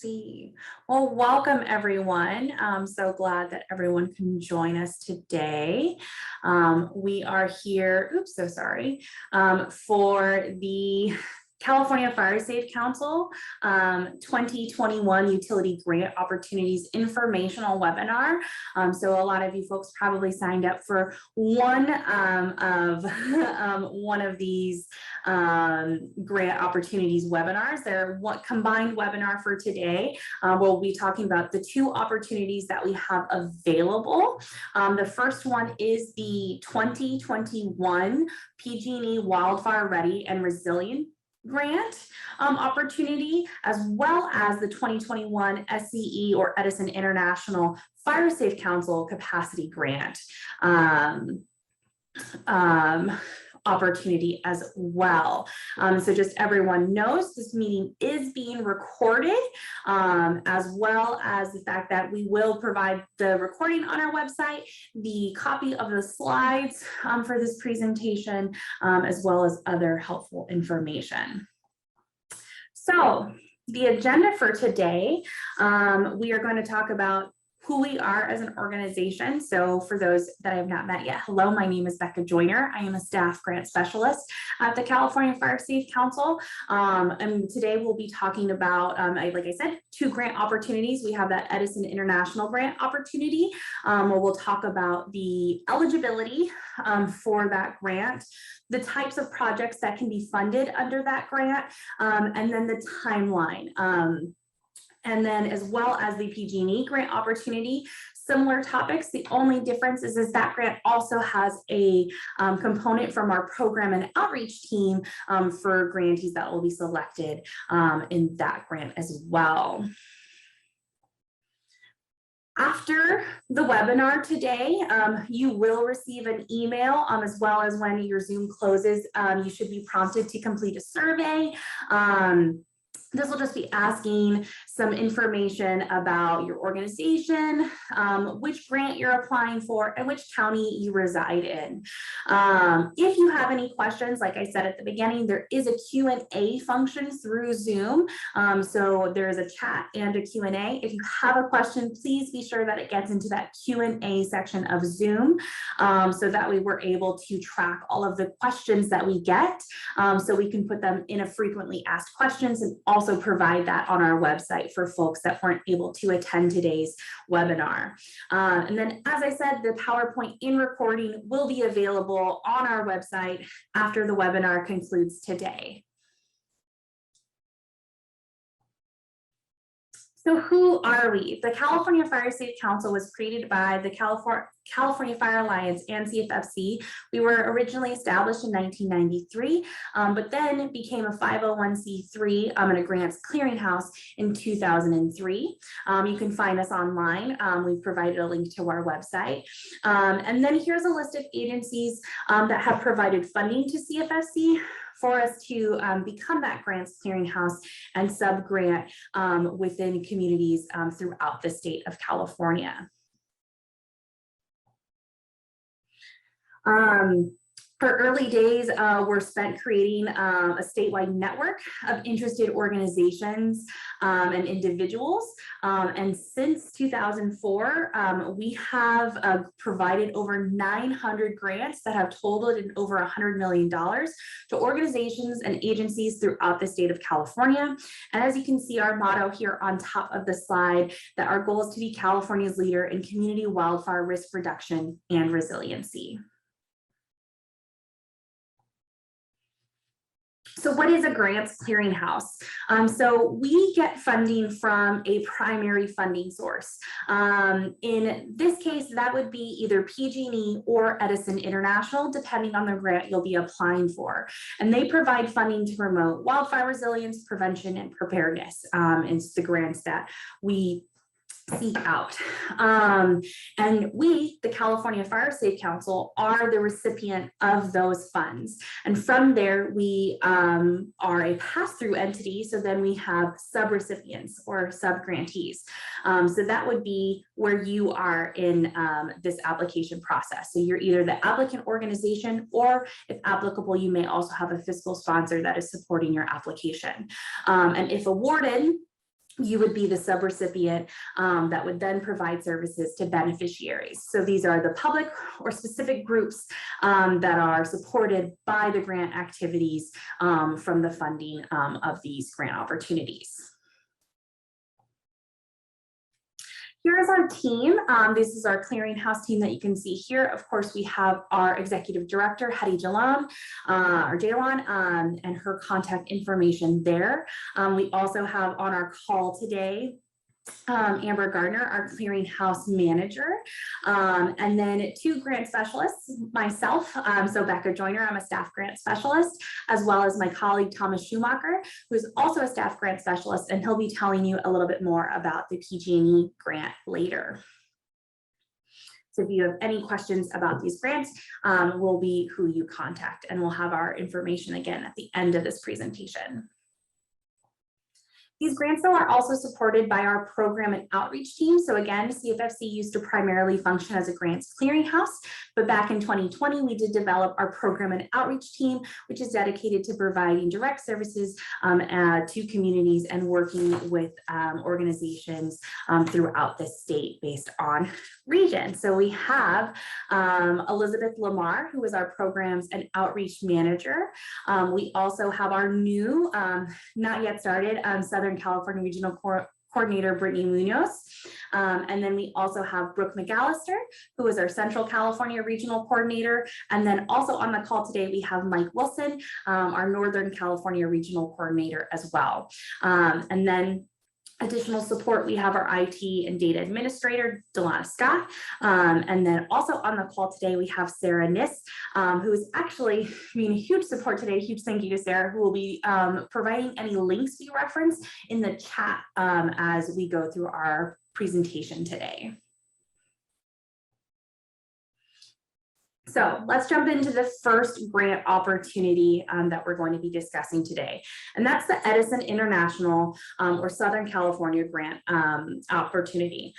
see. Well, welcome everyone. I'm so glad that everyone can join us today. We are here, oops, so sorry, for the California Fire Safe Council 2021 Utility Grant Opportunities Informational Webinar. So a lot of you folks probably signed up for one of these grant opportunities webinars. They're one combined webinar for today. We'll be talking about the two opportunities that we have available. The first one is the 2021 PG&E Wildfire Ready and Resilient grant opportunity, as well as the 2021 SCE or Edison International Fire Safe Council Capacity Grant opportunity as well. So just everyone knows this meeting is being recorded, as well as the fact that we will provide the recording on our website, the copy of the slides for this presentation, as well as other helpful information. So the agenda for today, we are going to talk about who we are as an organization. So for those that I have not met yet, hello, my name is Becca Joyner. I am a staff grant specialist at the California Fire Safe Council. And today we'll be talking about, like I said, two grant opportunities. We have that Edison International grant opportunity, where we'll talk about the eligibility for that grant, the types of projects that can be funded under that grant, and then the timeline. And then as well as the PG&E grant opportunity, similar topics. The only difference is that grant also has a component from our program and outreach team for grantees that will be selected in that grant as well. After the webinar today, you will receive an email, as well as when your Zoom closes, you should be prompted to complete a survey. This will just be asking some information about your organization, which grant you're applying for, and which county you reside in. If you have any questions, like I said at the beginning, there is a Q&A function through Zoom. So there is a chat and a Q&A. If you have a question, please be sure that it gets into that Q&A section of Zoom, so that way we're able to track all of the questions that we get, so we can put them in a frequently asked questions and also provide that on our website for folks that weren't able to attend today's webinar. And then, as I said, the PowerPoint in recording will be available on our website after the webinar concludes today. So who are we? The California Fire Safe Council was created by the California Fire Alliance and CFFC. We were originally established in 1993, but then became a 501c3 and a grants clearinghouse in 2003. You can find us online. We've provided a link to our website. And then here's a list of agencies that have provided funding to CFFC for us to become that grants clearinghouse and sub-grant within communities throughout the state of California. Our early days were spent creating a statewide network of interested organizations and individuals. And since 2004, we have provided over 900 grants that have totaled in over $100 million to organizations and agencies throughout the state of California. And as you can see, our motto here on top of the slide, that our goal is to be California's leader in community wildfire risk reduction and resiliency. So what is a grants clearinghouse? So we get funding from a primary funding source. In this case, that would be either PG&E or Edison International, depending on the grant you'll be applying for. And they provide funding to promote wildfire resilience, prevention, and preparedness. It's the grants that we seek out. And we, the California Fire Safe Council, are the recipient of those funds. And from there, we are a pass-through entity. So then we have sub-recipients or sub-grantees. So that would be where you are in this application process. So you're either the applicant organization, or if applicable, you may also have a fiscal sponsor that is supporting your application. And if awarded, you would be the subrecipient that would then provide services to beneficiaries. So these are the public or specific groups that are supported by the grant activities from the funding of these grant opportunities. Here's our team. This is our clearinghouse team that you can see here. Of course, we have our executive director, Hadi Jalan, and her contact information there. We also have on our call today Amber Gardner, our clearinghouse manager, and then 2 grant specialists, myself, so Becca Joyner, I'm a staff grant specialist, as well as my colleague Thomas Schumacher, who's also a staff grant specialist, and he'll be telling you a little bit more about the PG&E grant later. So if you have any questions about these grants, we'll be who you contact, and we'll have our information again at the end of this presentation. These grants, though, are also supported by our program and outreach team. So again, CFFC used to primarily function as a grants clearinghouse, but back in 2020, we did develop our program and outreach team, which is dedicated to providing direct services to communities and working with organizations throughout the state based on region. So we have Elizabeth Lamar, who is our programs and outreach manager. We also have our new, not yet started, Southern California Regional Coordinator, Brittany Munoz. And then we also have Brooke McAllister, who is our Central California Regional Coordinator. And then also on the call today, we have Mike Wilson, our Northern California Regional Coordinator as well. And then additional support, we have our IT and data administrator, Delana Scott. And then also on the call today, we have Sarah Niss, who is actually being a huge support today. Huge thank you to Sarah, who will be providing any links we reference in the chat as we go through our presentation today. So let's jump into the first grant opportunity that we're going to be discussing today. And that's the Edison International or Southern California grant opportunity.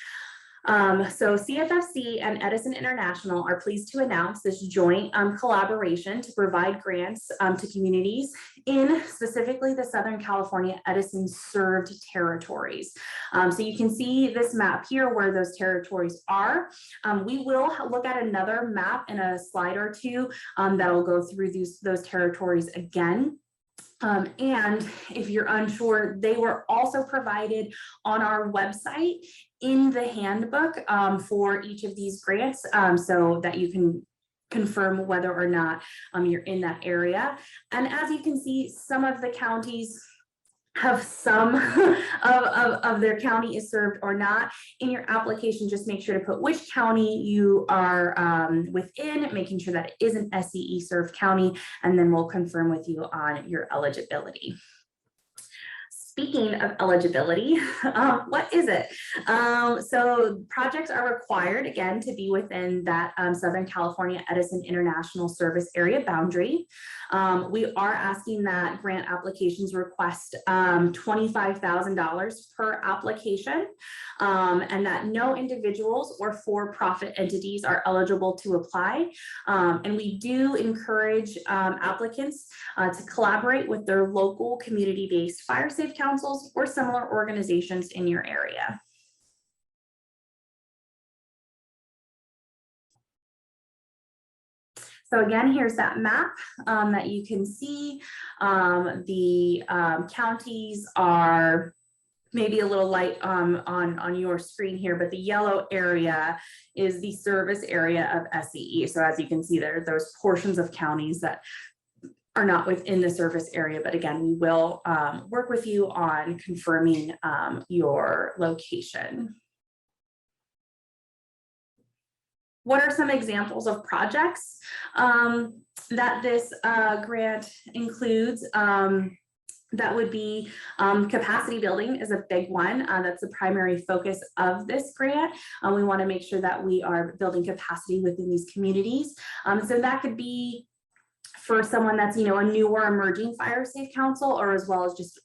So CFFC and Edison International are pleased to announce this joint collaboration to provide grants to communities in specifically the Southern California Edison served territories. So you can see this map here where those territories are. We will look at another map in a slide or two that'll go through those territories again. And if you're unsure, they were also provided on our website in the handbook for each of these grants so that you can confirm whether or not you're in that area. And as you can see, some of the counties have some of their county is served or not. In your application, just make sure to put which county you are within, making sure that it is an SCE served county, and then we'll confirm with you on your eligibility. Speaking of eligibility, what is it? So projects are required, again, to be within that Southern California Edison International Service Area boundary. We are asking that grant applications request $25,000 per application, and that no individuals or for-profit entities are eligible to apply. And we do encourage applicants to collaborate with their local community-based fire safe councils or similar organizations in your area. So again, here's that map that you can see. The counties are maybe a little light on your screen here, but the yellow area is the service area of SCE. So as you can see, there are those portions of counties that are not within the service area, but again, we will work with you on confirming your location. What are some examples of projects that this grant includes? That would be capacity building is a big one. That's the primary focus of this grant. We want to make sure that we are building capacity within these communities. So that could be for someone that's, a new or emerging fire safe council, or as well as just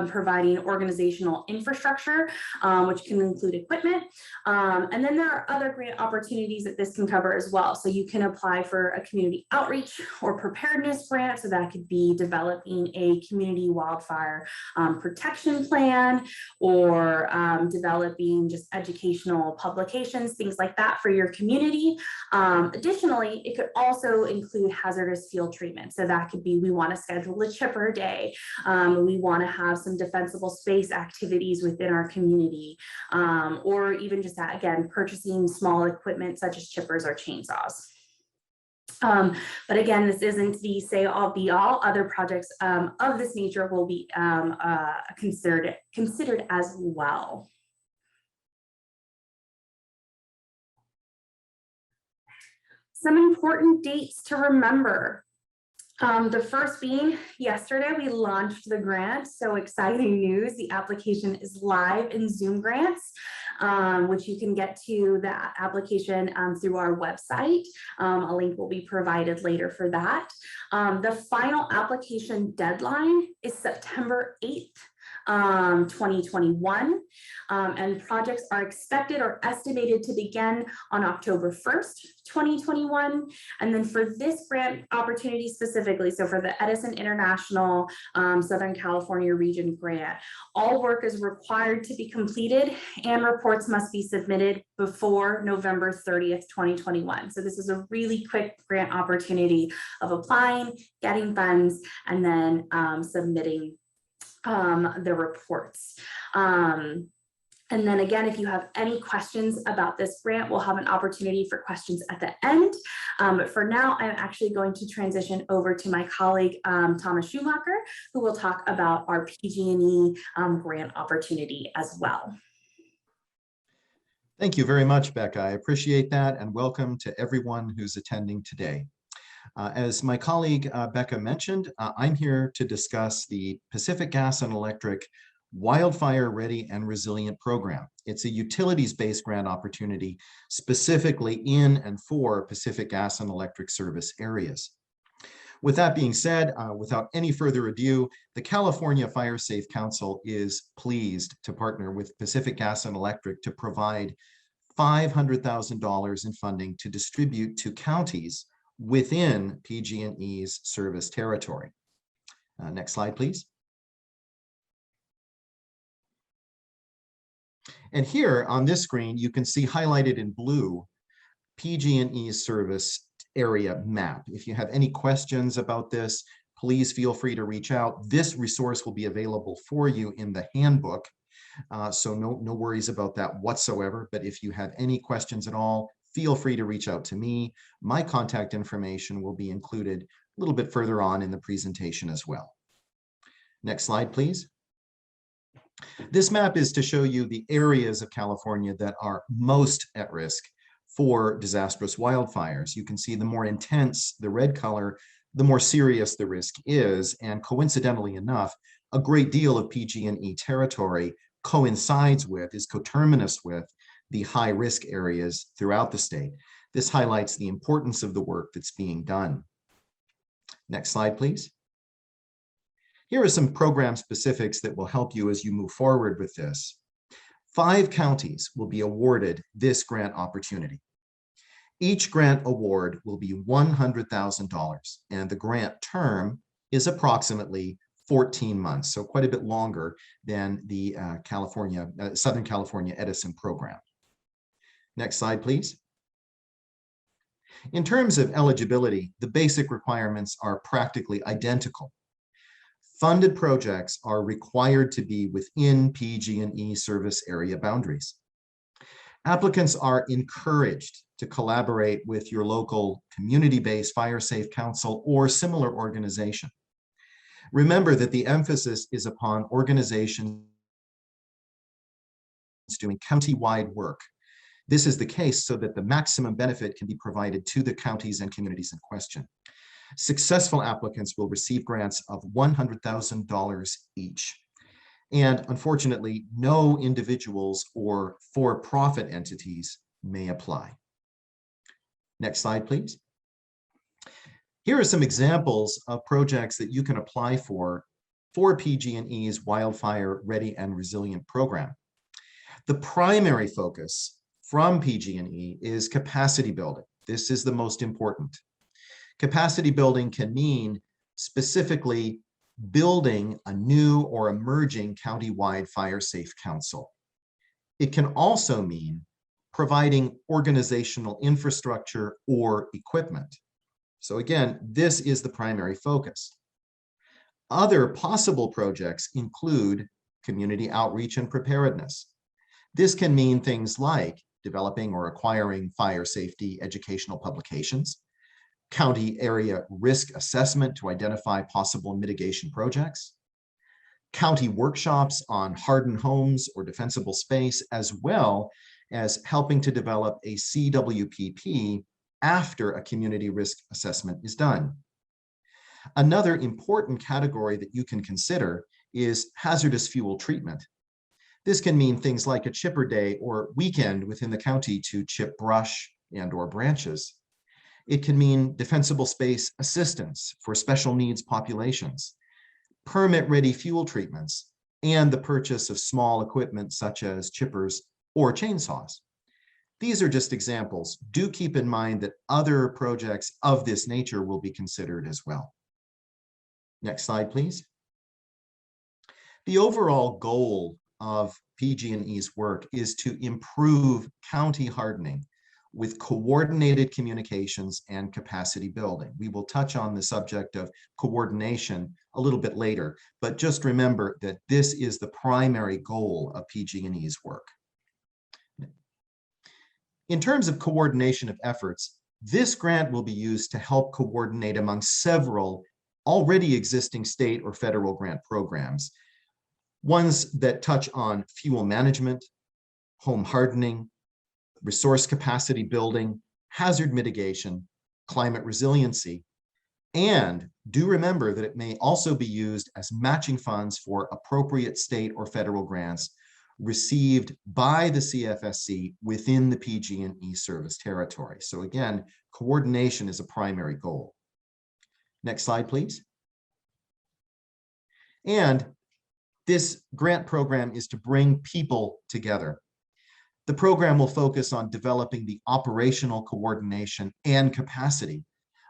providing organizational infrastructure, which can include equipment. And then there are other grant opportunities that this can cover as well. So you can apply for a community outreach or preparedness grant. So that could be developing a community wildfire protection plan, or developing just educational publications, things like that for your community. Additionally, it could also include hazardous field treatment. So that could be, we want to schedule a chipper day. We want to have some defensible space activities within our community, or even just that, again, purchasing small equipment such as chippers or chainsaws. But again, this isn't the say all be all. Other projects of this nature will be considered as well. Some important dates to remember. The first being yesterday, we launched the grant. So exciting news. The application is live in Zoom Grants, which you can get to that application through our website. A link will be provided later for that. The final application deadline is September 8th. 2021, and projects are expected or estimated to begin on October 1st, 2021. And then for this grant opportunity specifically, so for the Edison International Southern California Region grant, all work is required to be completed and reports must be submitted before November 30th, 2021. So this is a really quick grant opportunity of applying, getting funds, and then submitting the reports. And then again, if you have any questions about this grant, we'll have an opportunity for questions at the end. But for now, I'm actually going to transition over to my colleague, Thomas Schumacher, who will talk about our PG&E grant opportunity as well. Thank you very much, Becca. I appreciate that, and welcome to everyone who's attending today. As my colleague Becca mentioned, I'm here to discuss the Pacific Gas and Electric Wildfire Ready and Resilient Program. It's a utilities-based grant opportunity specifically in and for Pacific Gas and Electric service areas. With that being said, without any further ado, the California Fire Safe Council is pleased to partner with Pacific Gas and Electric to provide $500,000 in funding to distribute to counties within PG&E's service territory. Next slide, please. And here on this screen, you can see highlighted in blue PG&E's service area map. If you have any questions about this, please feel free to reach out. This resource will be available for you in the handbook, so no worries about that whatsoever. But if you have any questions at all, feel free to reach out to me. My contact information will be included a little bit further on in the presentation as well. Next slide, please. This map is to show you the areas of California that are most at risk for disastrous wildfires. You can see the more intense the red color, the more serious the risk is. And coincidentally enough, a great deal of PG&E territory coincides with, is coterminous with, the high-risk areas throughout the state. This highlights the importance of the work that's being done. Next slide, please. Here are some program specifics that will help you as you move forward with this. 5 counties will be awarded this grant opportunity. Each grant award will be $100,000, and the grant term is approximately 14 months, so quite a bit longer than the Southern California Edison program. Next slide, please. In terms of eligibility, the basic requirements are practically identical. Funded projects are required to be within PG&E service area boundaries. Applicants are encouraged to collaborate with your local community-based fire safe council or similar organization. Remember that the emphasis is upon organizations doing county-wide work. This is the case so that the maximum benefit can be provided to the counties and communities in question. Successful applicants will receive grants of $100,000 each. And unfortunately, no individuals or for-profit entities may apply. Next slide, please. Here are some examples of projects that you can apply for for PG&E's Wildfire Ready and Resilient program. The primary focus from PG&E is capacity building. This is the most important. Capacity building can mean specifically building a new or emerging county-wide fire safe council. It can also mean providing organizational infrastructure or equipment. So again, this is the primary focus. Other possible projects include community outreach and preparedness. This can mean things like developing or acquiring fire safety educational publications, county area risk assessment to identify possible mitigation projects, county workshops on hardened homes or defensible space, as well as helping to develop a CWPP after a community risk assessment is done. Another important category that you can consider is hazardous fuel treatment. This can mean things like a chipper day or weekend within the county to chip brush and/or branches. It can mean defensible space assistance for special needs populations, permit-ready fuel treatments, and the purchase of small equipment such as chippers or chainsaws. These are just examples. Do keep in mind that other projects of this nature will be considered as well. Next slide, please. The overall goal of PG&E's work is to improve county hardening with coordinated communications and capacity building. We will touch on the subject of coordination a little bit later, but just remember that this is the primary goal of PG&E's work. In terms of coordination of efforts, this grant will be used to help coordinate among several already existing state or federal grant programs, ones that touch on fuel management, home hardening, resource capacity building, hazard mitigation, climate resiliency, and do remember that it may also be used as matching funds for appropriate state or federal grants received by the CFSC within the PG&E service territory. So again, coordination is a primary goal. Next slide, please. And this grant program is to bring people together. The program will focus on developing the operational coordination and capacity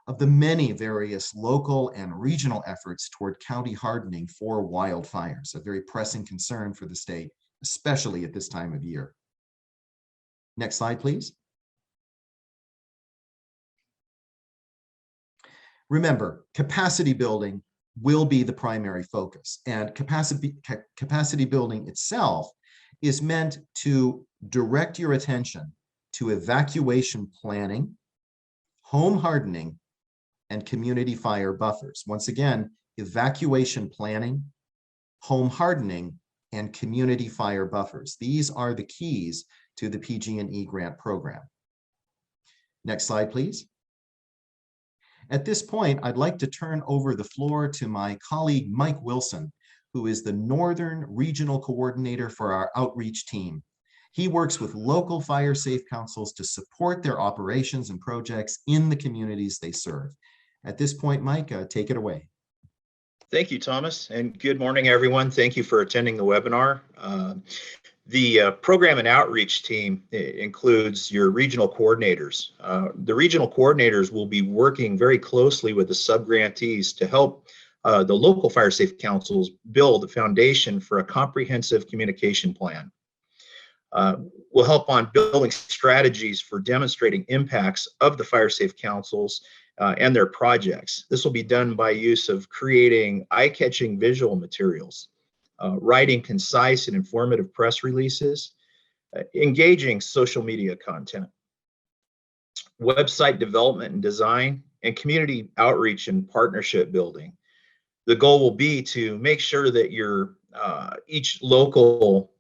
of the many various local and regional efforts toward county hardening for wildfires, a very pressing concern for the state, especially at this time of year. Next slide, please. Remember, capacity building will be the primary focus, and capacity building itself is meant to direct your attention to evacuation planning, home hardening, and community fire buffers. Once again, evacuation planning, home hardening, and community fire buffers. These are the keys to the PG&E grant program. Next slide, please. At this point, I'd like to turn over the floor to my colleague, Mike Wilson, who is the Northern Regional Coordinator for our outreach team. He works with local fire safe councils to support their operations and projects in the communities they serve. At this point, Mike, take it away. Thank you, Thomas, and good morning, everyone. Thank you for attending the webinar. The program and outreach team includes your regional coordinators. The regional coordinators will be working very closely with the subgrantees to help the local fire safe councils build a foundation for a comprehensive communication plan. We'll help on building strategies for demonstrating impacts of the fire safe councils and their projects. This will be done by use of creating eye-catching visual materials, writing concise and informative press releases, engaging social media content, website development and design, and community outreach and partnership building. The goal will be to make sure that your each local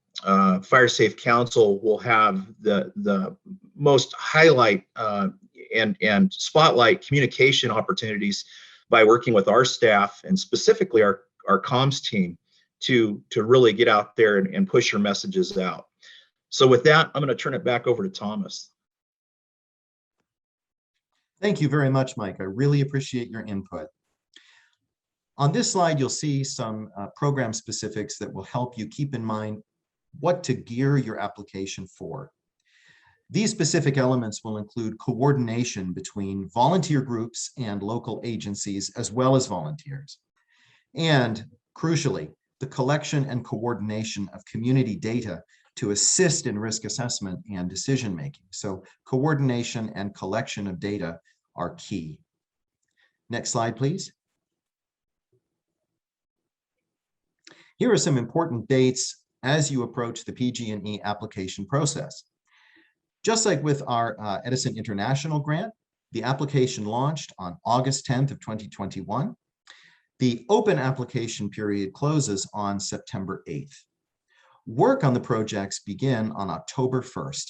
fire safe council will have the most highlight and spotlight communication opportunities by working with our staff and specifically our comms team to really get out there and push your messages out. So with that, I'm going to turn it back over to Thomas. Thank you very much, Mike. I really appreciate your input. On this slide, you'll see some program specifics that will help you keep in mind what to gear your application for. These specific elements will include coordination between volunteer groups and local agencies, as well as volunteers. And crucially, the collection and coordination of community data to assist in risk assessment and decision-making. So coordination and collection of data are key. Next slide, please. Here are some important dates as you approach the PG&E application process. Just like with our Edison International grant, the application launched on August 10th of 2021. The open application period closes on September 8th. Work on the projects begin on October 1st.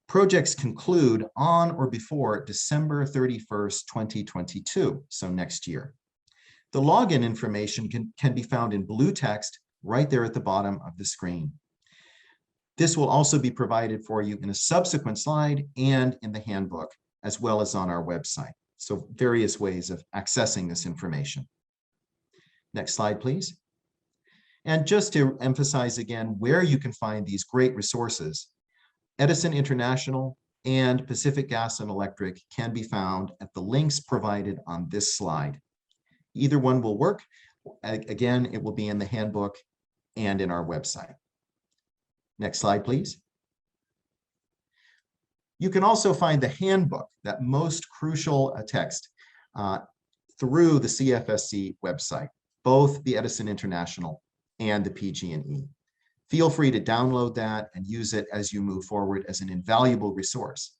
Projects conclude on or before December 31st, 2022, so next year. The login information can be found in blue text right there at the bottom of the screen. This will also be provided for you in a subsequent slide and in the handbook, as well as on our website. So various ways of accessing this information. Next slide, please. And just to emphasize again where you can find these great resources, Edison International and Pacific Gas and Electric can be found at the links provided on this slide. Either one will work. Again, it will be in the handbook and in our website. Next slide, please. You can also find the handbook, that most crucial text, through the CFSC website, both the Edison International and the PG&E. Feel free to download that and use it as you move forward as an invaluable resource.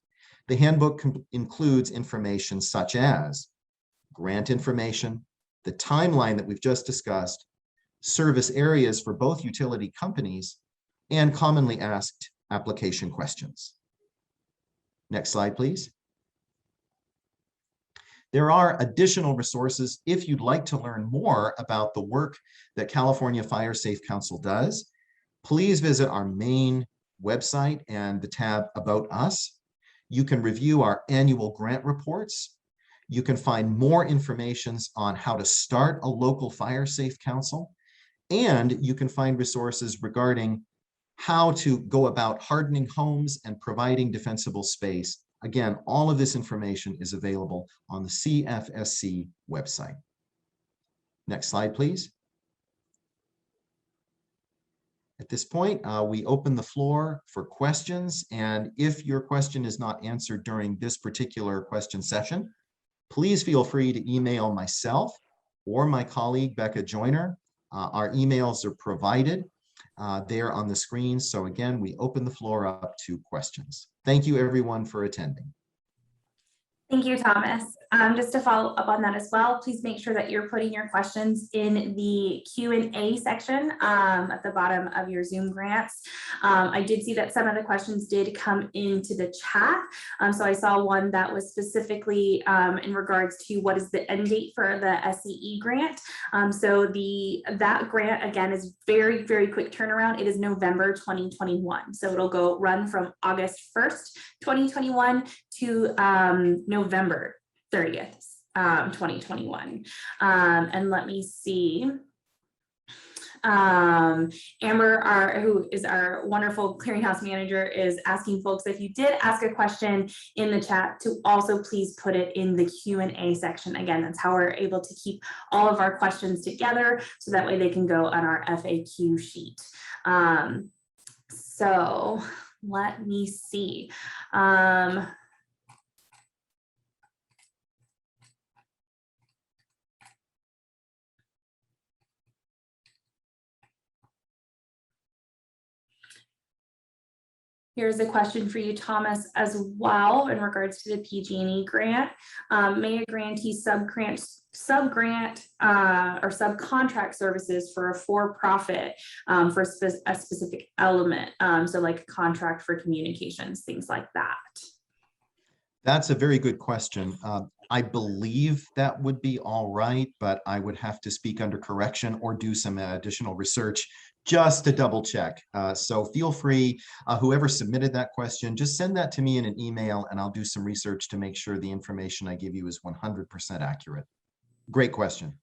The handbook includes information such as grant information, the timeline that we've just discussed, service areas for both utility companies, and commonly asked application questions. Next slide, please. There are additional resources if you'd like to learn more about the work that California Fire Safe Council does. Please visit our main website and the tab About Us. You can review our annual grant reports. You can find more information on how to start a local fire safe council, and you can find resources regarding how to go about hardening homes and providing defensible space. Again, all of this information is available on the CFSC website. Next slide, please. At this point, we open the floor for questions, and if your question is not answered during this particular question session, please feel free to email myself or my colleague, Becca Joyner. Our emails are provided there on the screen. So again, we open the floor up to questions. Thank you everyone for attending. Thank you, Thomas. Just to follow up on that as well, please make sure that you're putting your questions in the Q&A section at the bottom of your Zoom grants. I did see that some of the questions did come into the chat. So I saw one that was specifically in regards to what is the end date for the SCE grant. So that grant, again, is very, very quick turnaround. It is November 2021. So it'll run from August 1st, 2021 to November 30th, 2021. And let me see. Amber, who is our wonderful clearinghouse manager, is asking folks, if you did ask a question in the chat, to also please put it in the Q&A section. Again, that's how we're able to keep all of our questions together, so that way they can go on our FAQ sheet. So let me see. Here's a question for you, Thomas, as well, in regards to the PG&E grant. May a grantee subgrant or subcontract services for a for-profit for a specific element, so like a contract for communications, things like that? That's a very good question. I believe that would be all right, but I would have to speak under correction or do some additional research just to double check. So feel free, whoever submitted that question, just send that to me in an email and I'll do some research to make sure the information I give you is 100% accurate. Great question.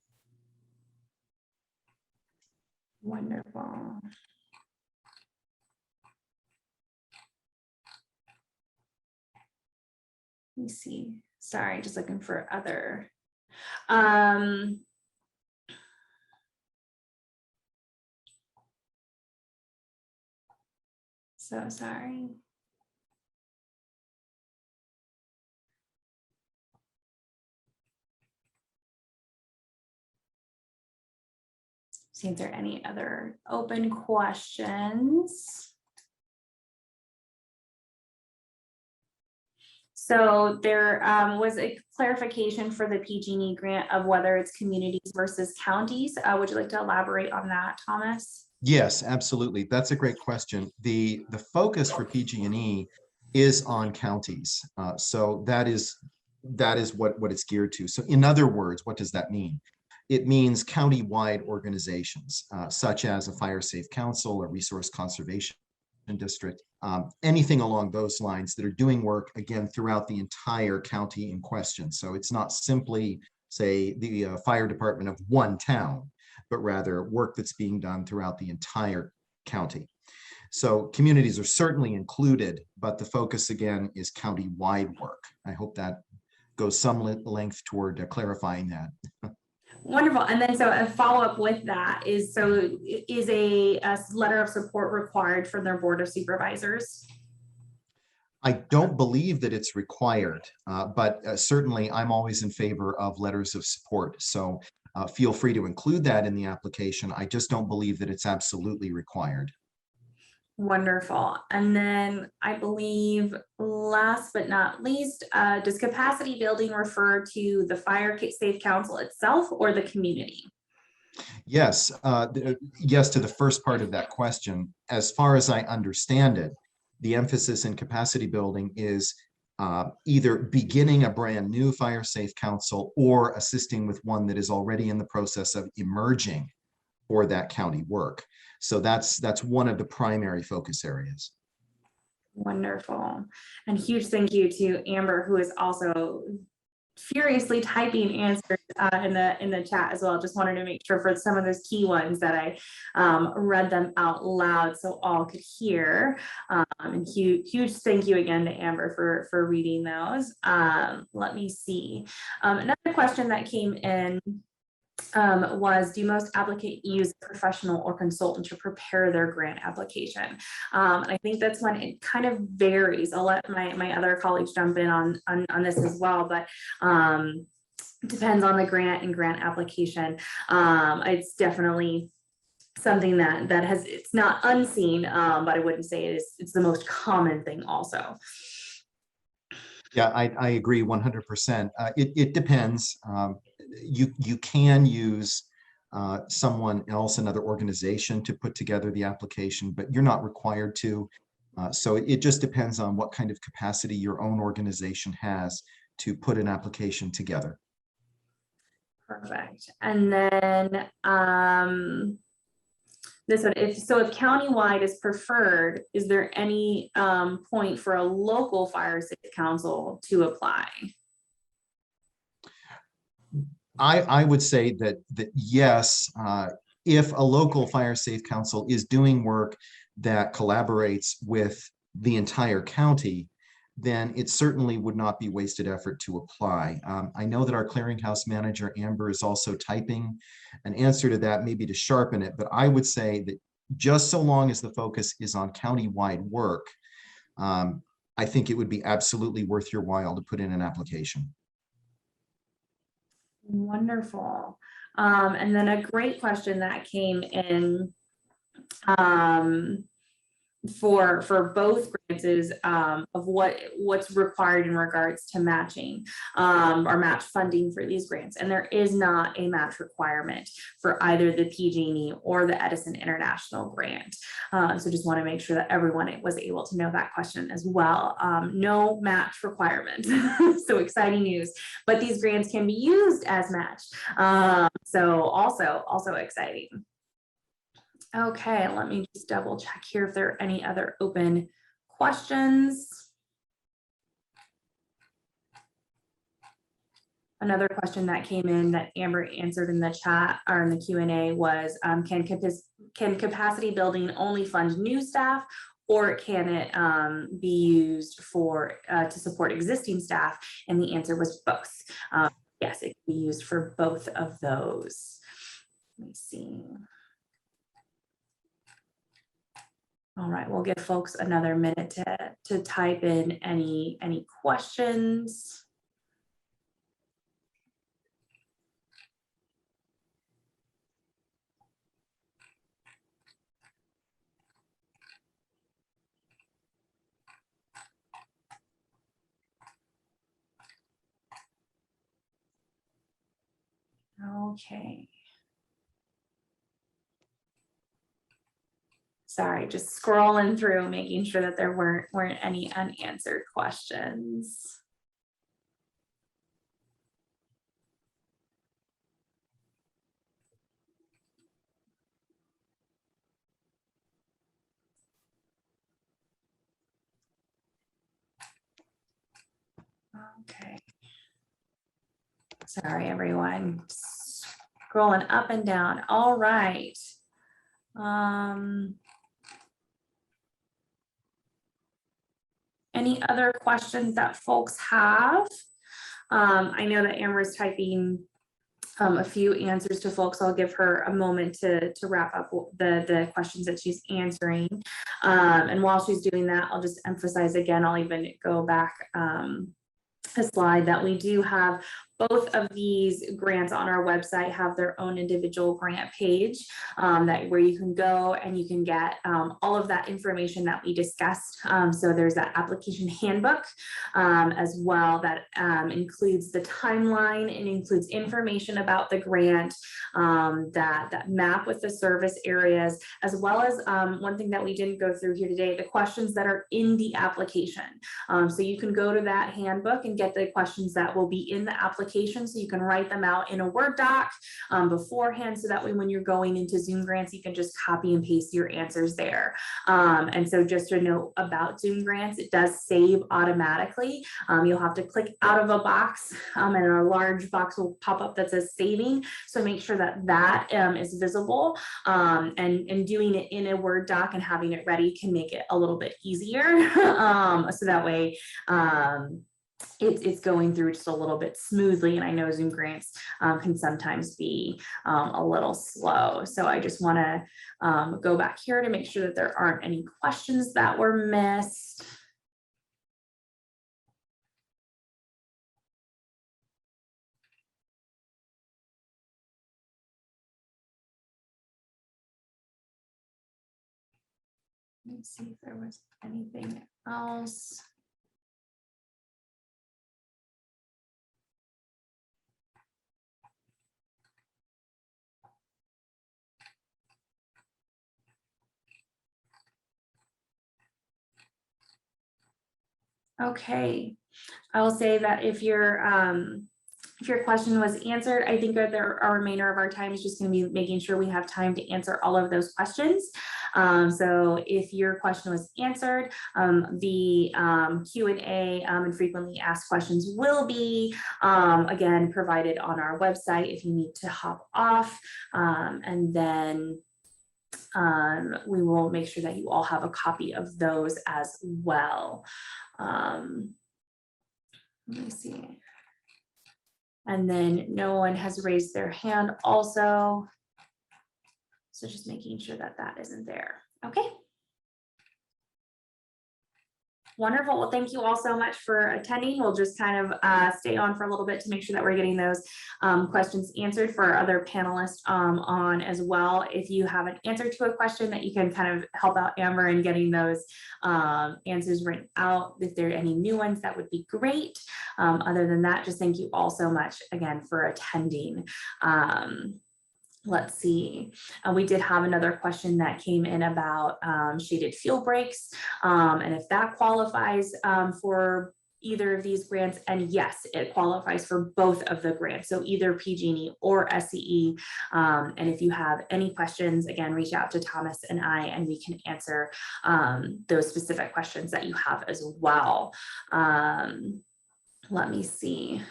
Wonderful. Let me see. Sorry, just looking for other. So sorry. See if there are any other open questions. So there was a clarification for the PG&E grant of whether it's communities versus counties. Would you like to elaborate on that, Thomas? Yes, absolutely. That's a great question. The focus for PG&E is on counties. So that is what it's geared to. So in other words, what does that mean? It means county-wide organizations, such as a fire safe council, a resource conservation district, anything along those lines that are doing work, again, throughout the entire county in question. So it's not simply, say, the fire department of one town, but rather work that's being done throughout the entire county. So communities are certainly included, but the focus, again, is county-wide work. I hope that goes some length toward clarifying that. Wonderful. And then so a follow-up with that is, so is a letter of support required from their board of supervisors? I don't believe that it's required, but certainly I'm always in favor of letters of support. So feel free to include that in the application. I just don't believe that it's absolutely required. Wonderful. And then I believe last but not least, does capacity building refer to the fire safe council itself or the community? Yes, yes to the first part of that question. As far as I understand it, the emphasis in capacity building is either beginning a brand new fire safe council or assisting with one that is already in the process of emerging for that county work. So that's one of the primary focus areas. Wonderful. And huge thank you to Amber, who is also furiously typing answers in the chat as well. Just wanted to make sure for some of those key ones that I read them out loud so all could hear. And huge thank you again to Amber for reading those. Let me see. Another question that came in was, do most applicants use a professional or consultant to prepare their grant application? And I think that's when it kind of varies. I'll let my other colleagues jump in on this as well, but depends on the grant and grant application. It's definitely something that has, it's not unseen, but I wouldn't say it's the most common thing also. Yeah, I agree 100%. It depends. You can use someone else, another organization, to put together the application, but you're not required to. So it just depends on what kind of capacity your own organization has to put an application together. Perfect. And then this one, if countywide is preferred, is there any point for a local fire safe council to apply? I would say that yes, if a local fire safe council is doing work that collaborates with the entire county, then it certainly would not be wasted effort to apply. I know that our clearinghouse manager, Amber, is also typing an answer to that, maybe to sharpen it, but I would say that just so long as the focus is on county-wide work, I think it would be absolutely worth your while to put in an application. Wonderful. And then a great question that came in for both grants is of what's required in regards to matching or match funding for these grants. And there is not a match requirement for either the PG&E or the Edison International Grant. So just want to make sure that everyone was able to know that question as well. No match requirement. So exciting news, but these grants can be used as match. So also exciting. Okay, let me just double check here if there are any other open questions. Another question that came in that Amber answered in the chat or in the Q&A was, can capacity building only fund new staff, or can it be used for to support existing staff? And the answer was both. Yes, it can be used for both of those. Let me see. All right, we'll give folks another minute to type in any questions. Okay. Sorry, just scrolling through, making sure that there weren't any unanswered questions. Okay. Sorry, everyone. Scrolling up and down. All right. Any other questions that folks have? I know that Amber is typing a few answers to folks. I'll give her a moment to wrap up the questions that she's answering. And while she's doing that, I'll just emphasize again, I'll even go back a slide that we do have. Both of these grants on our website have their own individual grant page where you can go and you can get all of that information that we discussed. So there's that application handbook as well that includes the timeline and includes information about the grant, that map with the service areas, as well as one thing that we didn't go through here today, the questions that are in the application. So you can go to that handbook and get the questions that will be in the application, so you can write them out in a Word doc beforehand, so that way when you're going into Zoom grants, you can just copy and paste your answers there. And so just a note about Zoom grants, it does save automatically. You'll have to click out of a box and a large box will pop up that says saving. So make sure that that is visible, and doing it in a Word doc and having it ready can make it a little bit easier. So that way it's going through just a little bit smoothly. And I know Zoom grants can sometimes be a little slow. So I just want to go back here to make sure that there aren't any questions that were missed. Let me see if there was anything else. Okay, I will say that if your question was answered, I think that our remainder of our time is just going to be making sure we have time to answer all of those questions. So if your question was answered, the Q&A and frequently asked questions will be again provided on our website if you need to hop off, and then we will make sure that you all have a copy of those as well. Let me see. And then no one has raised their hand also. So just making sure that that isn't there. Okay. Wonderful. Well, thank you all so much for attending. We'll just kind of stay on for a little bit to make sure that we're getting those questions answered for our other panelists on as well. If you have an answer to a question that you can kind of help out Amber in getting those answers written out, if there are any new ones, that would be great. Other than that, just thank you all so much again for attending. Let's see, we did have another question that came in about shaded fuel breaks, and if that qualifies for either of these grants. And yes, it qualifies for both of the grants, so either PG&E or SCE. And if you have any questions, again, reach out to Thomas and I, and we can answer those specific questions that you have as well. Let me see.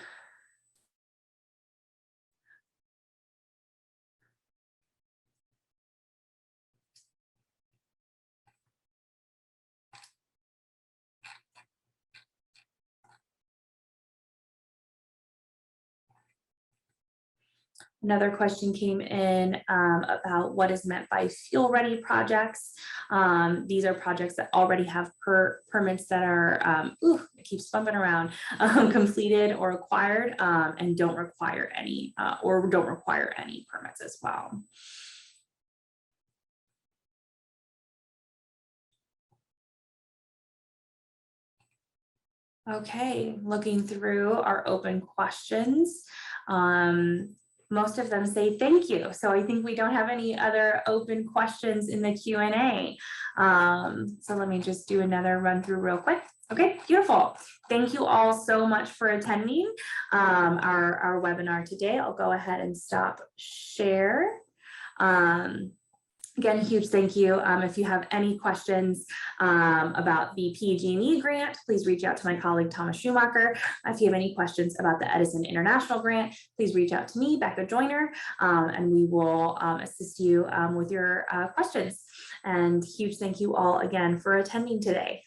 Another question came in about what is meant by fuel-ready projects. These are projects that already have permits that are, it keeps bumping around, completed or acquired, and don't require any permits as well. Okay, looking through our open questions. Most of them say thank you. So I think we don't have any other open questions in the Q&A. So let me just do another run through real quick. Okay, beautiful. Thank you all so much for attending our webinar today. I'll go ahead and stop share. Again, huge thank you. If you have any questions about the PG&E grant, please reach out to my colleague, Thomas Schumacher. If you have any questions about the Edison International Grant, please reach out to me, Becca Joyner, and we will assist you with your questions. And huge thank you all again for attending today.